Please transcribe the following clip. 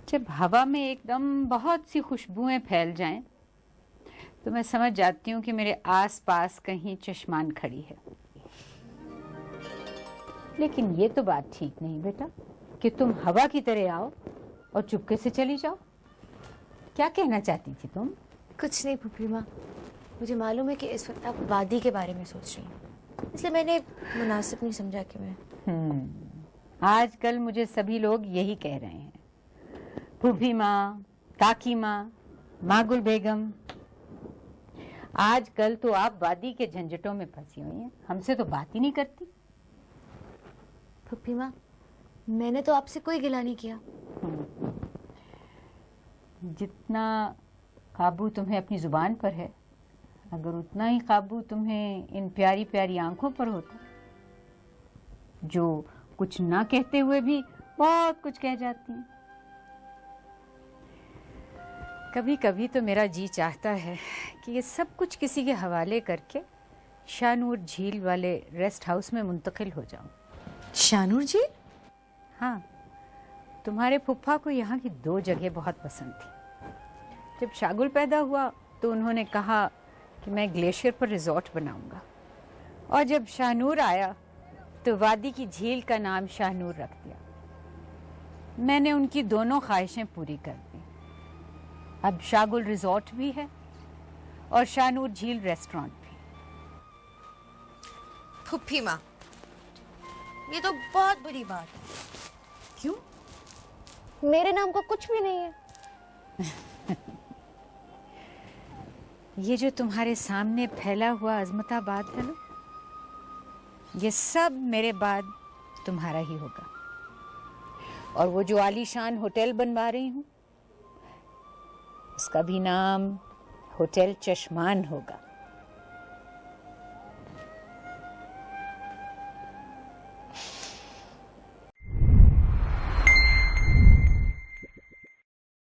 जब हवा में एकदम बहुत सी खुशबुएं फैल जाएं, तो मैं समझ जाती हूँ कि मेरे आसपास कहीं चश्मान खड़ी है। लेकिन ये तो बात ठीक नहीं बेटा कि तुम हवा की तरह आओ और चुपके से चली जाओ। क्या कहना चाहती थी तुम? कुछ नहीं फूफी माँ, मुझे मालूम है कि इस वक्त आप वादी के बारे में सोच रही हैं, इसलिए मैंने मुनासिब नहीं समझा कि मैं आजकल मुझे सभी लोग यही कह रहे हैं, फूफी माँ, काकी माँ, मागुल बेगम। आजकल तो आप वादी के झंझटों में फंसी हुई हैं, हमसे तो बात ही नहीं करती। फूफी माँ, मैंने तो आपसे कोई गिला नहीं किया। जितना काबू तुम्हें अपनी जुबान पर है, अगर उतना ही काबू तुम्हें इन प्यारी प्यारी आंखों पर होता, जो कुछ ना कहते हुए भी बहुत कुछ कह जाती हैं। कभी कभी तो मेरा जी चाहता है कि ये सब कुछ किसी के हवाले करके शाहनूर झील वाले रेस्ट हाउस में मुंतकिल हो जाऊं। शाहनूर जी? हाँ, तुम्हारे फुफ्फा को यहाँ की 2 जगह बहुत पसंद थी। जब शागुल पैदा हुआ तो उन्होंने कहा कि मैं ग्लेशियर पर रिजॉर्ट बनाऊंगा, और जब शाहनूर आया तो वादी की झील का नाम शाहनूर रख दिया। मैंने उनकी दोनों ख्वाहिशें पूरी कर दी। अब शागुल रिजॉर्ट भी है और शाहनूर झील रेस्टोरेंट भी। फूफी माँ, ये तो बहुत बड़ी बात है। क्यों? मेरे नाम का कुछ भी नहीं है। ये जो तुम्हारे सामने फैला हुआ अजमताबाद है ना, ये सब मेरे बाद तुम्हारा ही होगा। और वो जो आलीशान होटल बनवा रही हूँ, उसका भी नाम होटल चश्मान होगा।